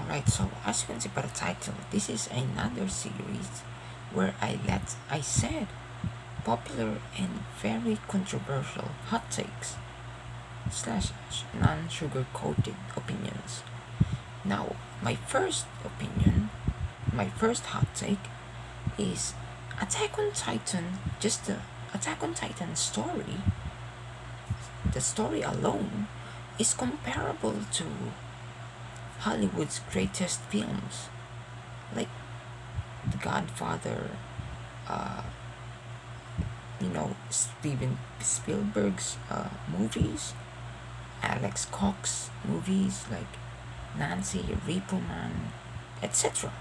Alright, so as you can see by the title, this is another series where I said popular and very controversial hot takes slash non-sugar coated opinions. Now, my first hot take is Attack on Titan, just the Attack on Titan story, the story alone is comparable to Hollywood's greatest films, like The Godfather, uh, Steven Spielberg's movies, Alex Cox movies like Nancy, Repo Man, etc.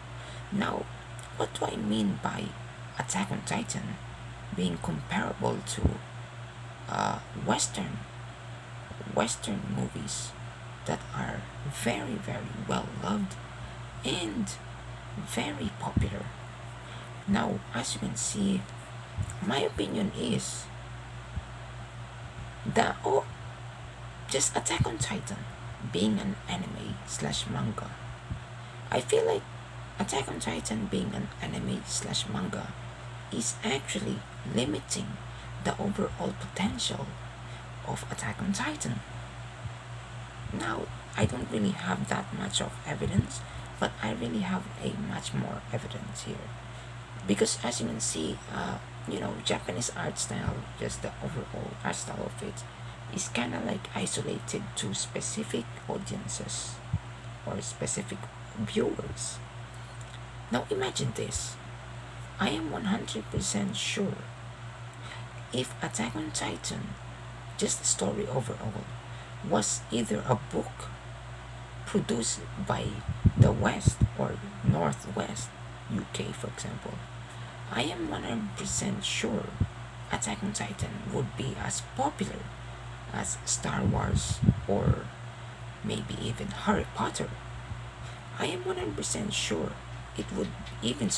Now, what do I mean by Attack on Titan being comparable to uh, Western Western movies that are very very well loved and very popular? Now, as you can see, my opinion is that just Attack on Titan being an anime slash manga, I feel like Attack on Titan being an anime slash manga is actually limiting the overall potential of Attack on Titan. Now, I don't really have that much of evidence, but I really have a much more evidence here. Because as you can see, Japanese art style, just the overall art style of it, is kind of like isolated to specific audiences or specific viewers. Now imagine this. I am 100% sure if Attack on Titan, just the story overall, was either a book produced by the West or Northwest, UK for example, I am 100% sure Attack on Titan would be as popular as Star Wars or maybe even Harry Potter. I am 100% sure it would even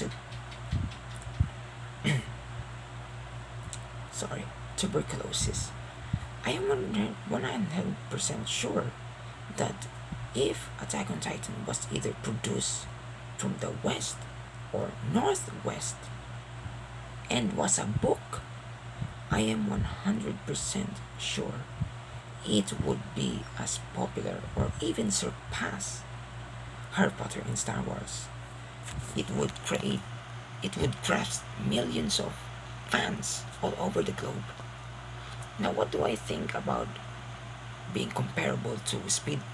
sorry, tuberculosis. I am 100% sure that if Attack on Titan was either produced from the West or Northwest and was a book, I am 100% sure it would be as popular or even surpass Harry Potter and Star Wars. It would grasp millions of fans all over the globe. Now, what do I think about being comparable to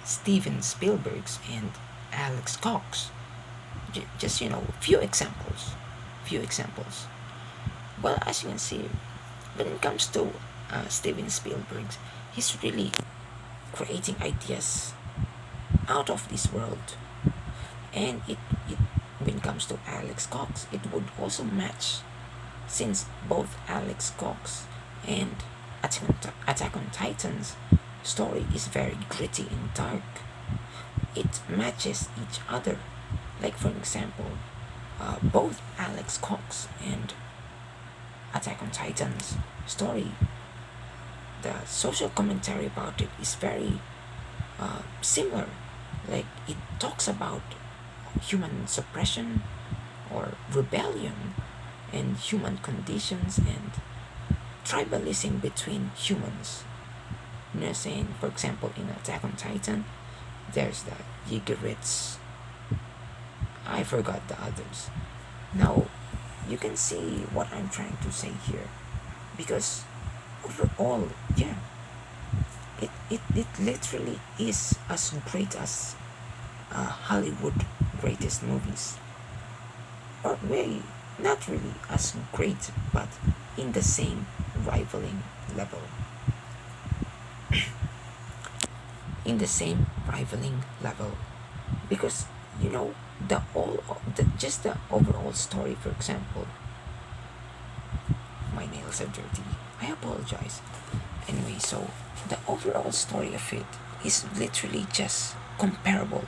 Steven Spielberg's and Alex Cox? Just few examples. Few examples. Well, as you can see, when it comes to Steven Spielberg, he's really creating ideas out of this world, and it when it comes to Alex Cox, it would also match, since both Alex Cox and Attack on Titan's story is very gritty and dark. It matches each other. Like for example, both Alex Cox and Attack on Titan's story, the social commentary about it is very similar. Like it talks about human suppression or rebellion and human conditions and tribalism between humans. Saying, for example, in Attack on Titan, there's the Yigurits. I forgot the others. Now, you can see what I'm trying to say here, because overall, yeah, it literally is as great as Hollywood greatest movies, or way not really as great, but in the same rivaling level. In the same rivaling level, because just the overall story. For example, my nails are dirty, I apologize. Anyway, so the overall story of it is literally just comparable.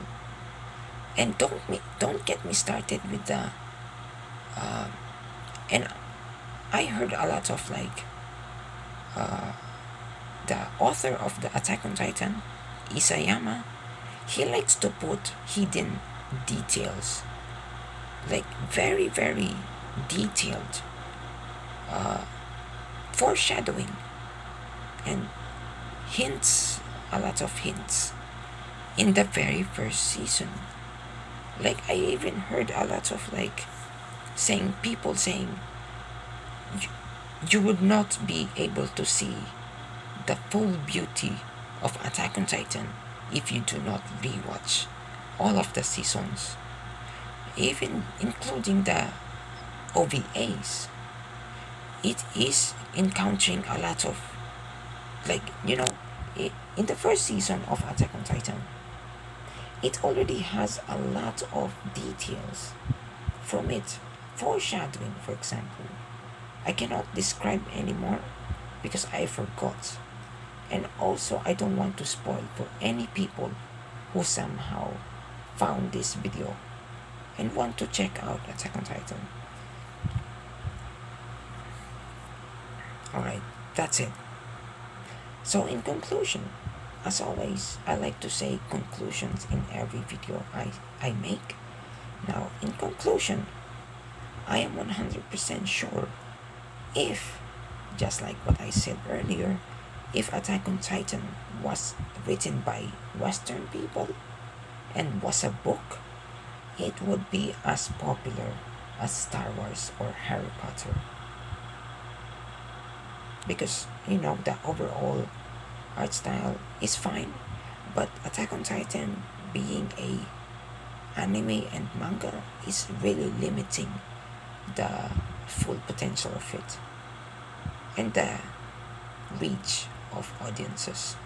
And don't get me started with the and I heard a lot of like the author of the Attack on Titan, Isayama, he likes to put hidden details, like very, very detailed uh, foreshadowing and hints, a lot of hints in the very first season. Like I even heard a lot of like saying people saying you, you would not be able to see the full beauty of Attack on Titan if you do not rewatch all of the seasons, even including the OVAs. It is encountering a lot of like in the first season of Attack on Titan, it already has a lot of details from it. Foreshadowing, for example. I cannot describe anymore because I forgot. And also, I don't want to spoil for any people who somehow found this video and want to check out Attack on Titan. Alright, that's it. So, in conclusion, as always, I like to say conclusions in every video I make. Now, in conclusion, I am 100% sure if, just like what I said earlier, if Attack on Titan was written by Western people and was a book, it would be as popular as Star Wars or Harry Potter. Because, the overall art style is fine, but Attack on Titan being a anime and manga is really limiting the full potential of it and the reach of audiences.